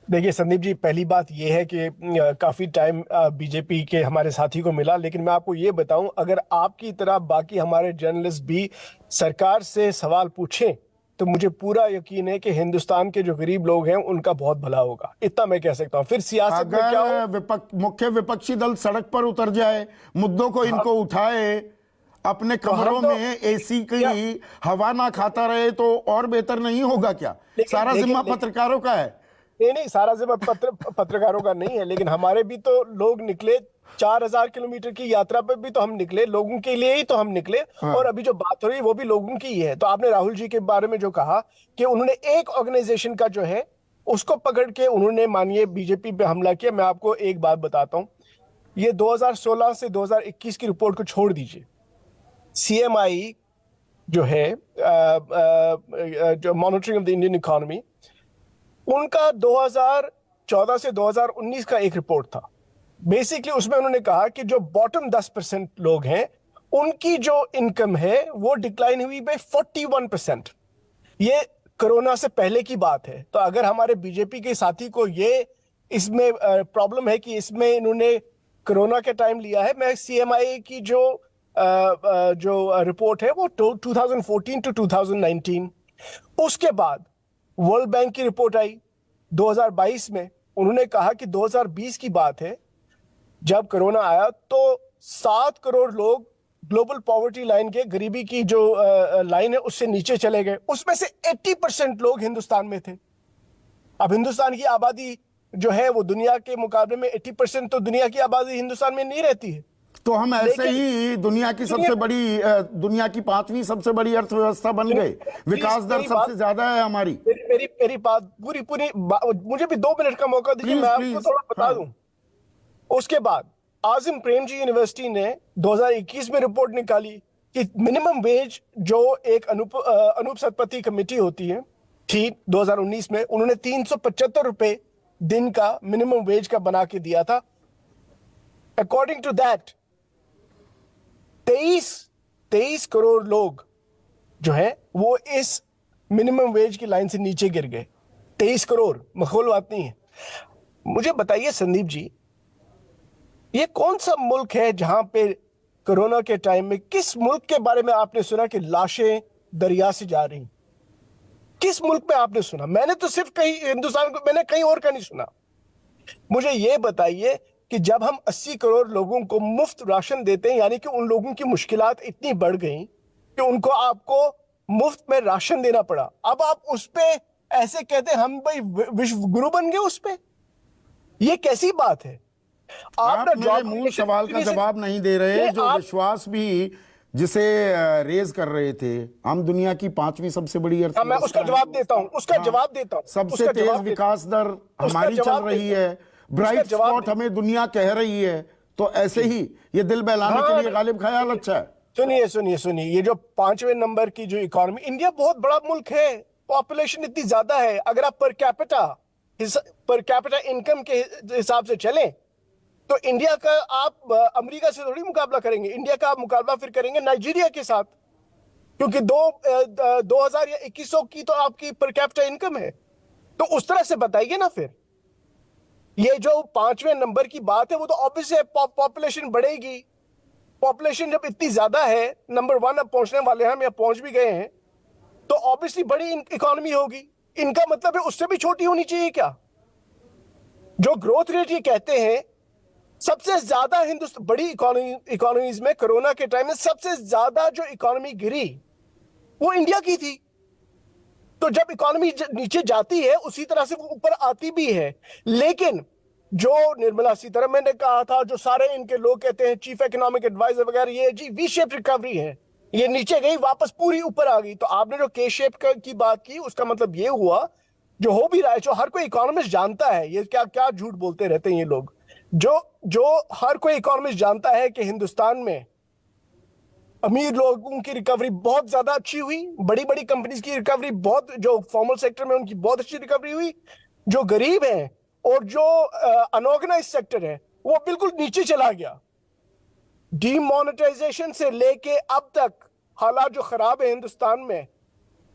देखिए संदीप जी, पहली बात यह है कि काफी टाइम बीजेपी के हमारे साथी को मिला, लेकिन मैं आपको ये बताऊं, अगर आपकी तरह बाकी हमारे जर्नलिस्ट भी सरकार से सवाल पूछें तो मुझे पूरा यकीन है कि हिंदुस्तान के जो गरीब लोग हैं उनका बहुत भला होगा। इतना मैं कह सकता हूं। फिर सियासत में क्या हो। अगर मुख्य विपक्षी दल सड़क पर उतर जाए, मुद्दों को हम इनको उठाए, अपने तो हम कमरों तो में एसी की क्या, हवा ना खाता रहे तो और बेहतर नहीं होगा क्या? लेकिन सारा लेकिन जिम्मा लेकिन पत्रकारों का है। नहीं नहीं, सारा जिम्मा पत्रकारों का नहीं है, लेकिन हमारे भी तो लोग निकले। 4,000 किलोमीटर की यात्रा पर भी तो हम निकले, लोगों के लिए ही तो हम निकले। और हाँ। अभी जो बात हो रही है वो भी लोगों की ही है। तो आपने राहुल जी के बारे में जो कहा कि उन्होंने एक ऑर्गेनाइजेशन का जो है उसको पकड़ के उन्होंने मानिए बीजेपी पे हमला किया। मैं आपको एक बात बताता हूं, ये 2016 से 2021 की रिपोर्ट को छोड़ दीजिए। सीएमआई जो है, जो monitoring of the Indian economy, उनका 2014 से 2019 का एक रिपोर्ट था। बेसिकली उसमें उन्होंने कहा कि जो बॉटम 10% लोग हैं उनकी जो इनकम है वो डिक्लाइन हुई बाय 41%। ये कोरोना से पहले की बात है। तो अगर हमारे बीजेपी के साथी को ये इसमें प्रॉब्लम है कि इसमें इन्होंने कोरोना के टाइम लिया है, मैं सीएमआई की जो रिपोर्ट है वो 2014 टू 2019, उसके बाद वर्ल्ड बैंक की रिपोर्ट आई 2022 में। उन्होंने कहा कि 2020 की बात है, जब कोरोना आया तो 7 करोड़ लोग ग्लोबल पॉवर्टी लाइन के, गरीबी की जो लाइन है उससे नीचे चले गए। उसमें से 80% लोग हिंदुस्तान में थे। अब हिंदुस्तान की आबादी जो है वो दुनिया के मुकाबले में 80%, तो दुनिया की आबादी हिंदुस्तान में नहीं रहती है। तो हम ऐसे लेकिन ही दुनिया की सुनिए, सबसे बड़ी दुनिया की 5वीं सबसे बड़ी अर्थव्यवस्था बन गए। विकास प्लीज दर मेरी सबसे बात, ज्यादा है हमारी। मेरी बात पूरी पूरी मुझे भी 2 मिनट का मौका दीजिए, मैं प्लीज आपको प्लीज। थोड़ा बता हाँ। दूं। उसके बाद आजिम प्रेमजी यूनिवर्सिटी ने 2021 में रिपोर्ट निकाली कि मिनिमम वेज जो एक अनुपसतपति कमेटी होती है थी 2019 में, उन्होंने 375 रुपए दिन का मिनिमम वेज का बना के दिया था। अकॉर्डिंग टू दैट 23 करोड़ लोग जो है वो इस मिनिमम वेज की लाइन से नीचे गिर गए। 23 करोड़ माकूल बात नहीं है। मुझे बताइए संदीप जी, ये कौन सा मुल्क है जहां पे कोरोना के टाइम में, किस मुल्क के बारे में आपने सुना कि लाशें दरिया से जा रही? किस मुल्क में आपने सुना? मैंने तो सिर्फ कहीं हिंदुस्तान को, मैंने कहीं और का नहीं सुना। मुझे ये बताइए कि जब हम 80 करोड़ लोगों को मुफ्त राशन देते हैं, यानी कि उन लोगों की मुश्किलात इतनी बढ़ गई कि उनको आपको मुफ्त में राशन देना पड़ा, अब आप उस पे ऐसे कहते हैं हम भाई विश्व गुरु बन गए उस पे? ये कैसी बात है? आप आप ना मेरे जॉब मूल क्रिएशन, सवाल का जवाब नहीं दे रहे, नहीं जो आप, विश्वास भी जिसे रेज कर रहे थे। हम दुनिया की 5वीं सबसे बड़ी हाँ, मैं उसका अर्थव्यवस्था है। जवाब देता हूं, उसका हाँ। जवाब देता हूं, सबसे उसका तेज जवाब देता विकास दर हूं, उसका हमारी चल जवाब रही देता है। हूं, उसका ब्राइट जवाब स्पॉट देता हमें दुनिया कह रही है। तो ऐसे हूं। ही ये दिल बहलाने के हाँ, लिए गालिब ख्याल अच्छा है। सुनिए सुनिए सुनिए, ये जो 5वें नंबर की जो इकोनॉमी, इंडिया बहुत बड़ा मुल्क है, पॉपुलेशन इतनी ज्यादा है। अगर आप पर कैपिटा इनकम के हिसाब से चलें तो इंडिया का आप अमेरिका से थोड़ी मुकाबला करेंगे। इंडिया का आप मुकाबला फिर करेंगे नाइजीरिया के साथ, क्योंकि 2000 या 2100 की तो आपकी पर कैपिटा इनकम है। तो उस तरह से बताइए ना फिर। ये जो 5वें नंबर की बात है वो तो ऑब्वियस है, पॉपुलेशन बढ़ेगी। पॉपुलेशन जब इतनी ज्यादा है, नंबर 1 अब पहुंचने वाले हैं हम, या पहुंच भी गए हैं, तो ऑब्वियसली बड़ी इकोनॉमी होगी। इनका मतलब है उससे भी छोटी होनी चाहिए क्या? जो ग्रोथ रेट ये कहते हैं सबसे ज्यादा हिंदुस्तान, बड़ी इकोनॉमीज में कोरोना के टाइम में सबसे ज्यादा जो इकोनॉमी गिरी वो इंडिया की थी। तो जब इकोनॉमी नीचे जाती है उसी तरह से वो ऊपर आती भी है। लेकिन जो निर्मला सीतारमण ने कहा था, जो सारे इनके लोग कहते हैं, चीफ इकोनॉमिक एडवाइजर वगैरह, ये जी वी शेप रिकवरी है, ये नीचे गई वापस पूरी ऊपर आ गई। तो आपने जो के शेप की बात की, उसका मतलब ये हुआ, जो हो भी रहा है, जो हर कोई इकोनॉमिस्ट जानता है, ये क्या क्या झूठ बोलते रहते हैं ये लोग, जो जो हर कोई इकोनॉमिस्ट जानता है कि हिंदुस्तान में अमीर लोगों की रिकवरी बहुत ज्यादा अच्छी हुई, बड़ी बड़ी कंपनीज की रिकवरी बहुत, जो फॉर्मल सेक्टर में उनकी बहुत अच्छी रिकवरी हुई। जो गरीब हैं और जो अनऑर्गेनाइज सेक्टर है वो बिल्कुल नीचे चला गया। डीमोनेटाइजेशन से लेके अब तक हालात जो खराब है हिंदुस्तान में,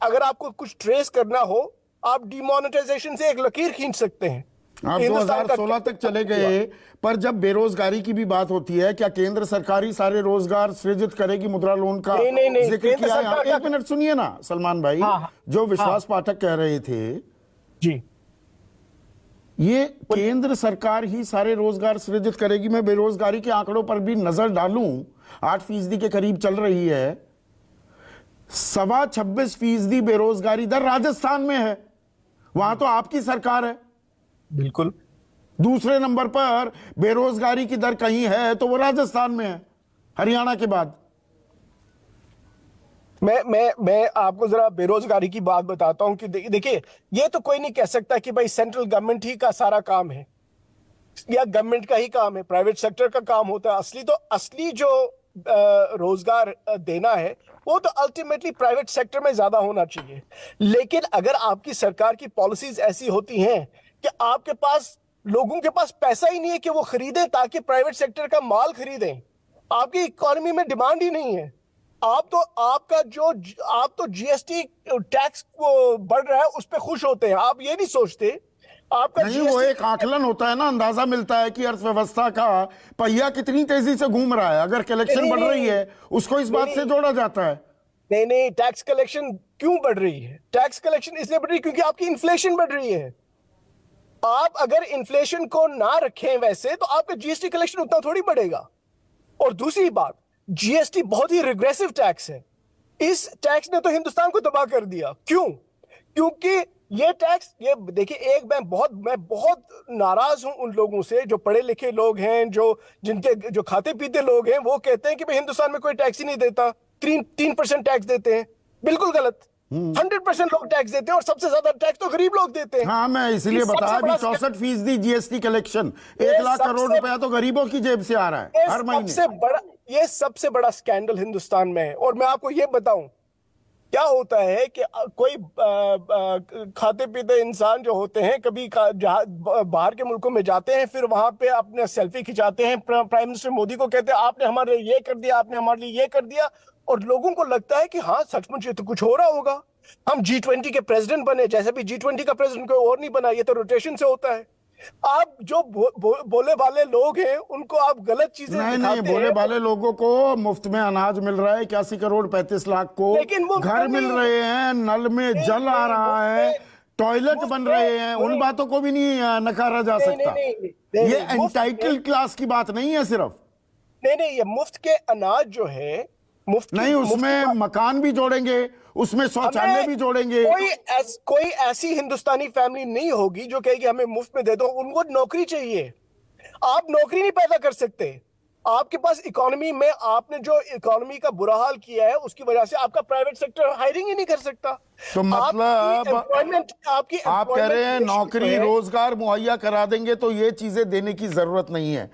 अगर आपको कुछ ट्रेस करना हो, आप डीमोनेटाइजेशन से एक लकीर खींच सकते हैं। आप हिंदुस्तान का 2016 तक चले गए, पर जब बेरोजगारी की भी बात होती है, क्या केंद्र सरकार ही सारे रोजगार सृजित करेगी? मुद्रा लोन का नहीं, जिक्र केंद्र किया है। सरकार एक मिनट सुनिए ना सलमान भाई, हाँ, जो विश्वास पाठक कह रहे थे, जी ये केंद्र सरकार ही सारे रोजगार सृजित करेगी। मैं बेरोजगारी के आंकड़ों पर भी नजर डालूं, 8% के करीब चल रही है। 26.25% बेरोजगारी दर राजस्थान में है, वहां तो आपकी सरकार है। बिल्कुल। दूसरे नंबर पर बेरोजगारी की दर कहीं है तो वो राजस्थान में है, हरियाणा के बाद। मैं आपको जरा बेरोजगारी की बात बताता हूं कि देखिए, ये तो कोई नहीं कह सकता कि भाई सेंट्रल गवर्नमेंट ही का सारा काम है या गवर्नमेंट का ही काम है, प्राइवेट सेक्टर का काम होता है। असली जो रोजगार देना है वो तो अल्टीमेटली प्राइवेट सेक्टर में ज्यादा होना चाहिए। लेकिन अगर आपकी सरकार की पॉलिसीज ऐसी होती हैं कि आपके पास, लोगों के पास पैसा ही नहीं है कि वो खरीदें ताकि प्राइवेट सेक्टर का माल खरीदें, आपकी इकोनॉमी में डिमांड ही नहीं है, आप तो जीएसटी टैक्स को बढ़ रहा है उस पर खुश होते हैं, आप ये नहीं सोचते आपका नहीं, वो एक आकलन होता है ना, अंदाजा मिलता है कि अर्थव्यवस्था का पहिया कितनी तेजी से घूम रहा है। अगर कलेक्शन बढ़ रही है उसको इस बात से जोड़ा जाता है। नहीं, टैक्स कलेक्शन क्यों बढ़ रही है? टैक्स कलेक्शन इसलिए बढ़ रही है क्योंकि आपकी इन्फ्लेशन बढ़ रही है। आप अगर इन्फ्लेशन को ना रखें वैसे तो आपका जीएसटी कलेक्शन उतना थोड़ी बढ़ेगा। और दूसरी बात, जीएसटी बहुत ही रिग्रेसिव टैक्स है। इस टैक्स ने तो हिंदुस्तान को तबाह कर दिया। क्यों? क्योंकि ये टैक्स, ये देखिए, मैं बहुत नाराज हूं उन लोगों से जो पढ़े लिखे लोग हैं, जो खाते पीते लोग हैं, वो कहते हैं कि भाई हिंदुस्तान में कोई टैक्स ही नहीं देता, 3% टैक्स देते हैं। बिल्कुल गलत। 100% लोग टैक्स देते हैं और सबसे ज्यादा टैक्स तो गरीब लोग देते हैं। हाँ, मैं इसलिए बताया भी 64% जीएसटी कलेक्शन, 1 लाख करोड़ रुपया तो गरीबों की जेब से आ रहा है हर महीने। ये सबसे बड़ा स्कैंडल हिंदुस्तान में है। और मैं आपको ये बताऊं, क्या होता है कि कोई खाते पीते इंसान जो होते हैं, कभी बाहर के मुल्कों में जाते हैं, फिर वहां पे अपने सेल्फी खिंचाते हैं, प्राइम मिनिस्टर मोदी को कहते हैं आपने हमारे लिए ये कर दिया, आपने हमारे लिए ये कर दिया, और लोगों को लगता है कि हाँ सचमुच ये तो कुछ हो रहा होगा, हम G20 के प्रेसिडेंट बने। जैसे भी G20 का प्रेसिडेंट कोई और नहीं बना, ये तो रोटेशन से होता है। आप जो बोले वाले लोग हैं उनको आप गलत चीजें नहीं, बोले वाले लोगों को मुफ्त में अनाज मिल रहा है, 81 करोड़ 35 लाख को घर मिल रहे हैं, नल में जल आ रहा है, टॉयलेट बन रहे हैं, उन बातों को भी नहीं नकारा जा सकता। ये एंटाइटल्ड क्लास की बात नहीं है सिर्फ। नहीं, ये मुफ्त के अनाज जो है, नहीं, उसमें मकान भी जोड़ेंगे, उसमें शौचालय भी जोड़ेंगे। कोई ऐसी हिंदुस्तानी फैमिली नहीं होगी जो कहेगी हमें मुफ्त में दे दो। उनको नौकरी चाहिए। आप नौकरी नहीं पैदा कर सकते। आपके पास इकोनॉमी में, आपने जो इकोनॉमी का बुरा हाल किया है उसकी वजह से आपका प्राइवेट सेक्टर हायरिंग ही नहीं कर सकता। तो मतलब आप कह रहे हैं नौकरी रोजगार मुहैया करा देंगे तो ये चीजें देने की जरूरत नहीं है।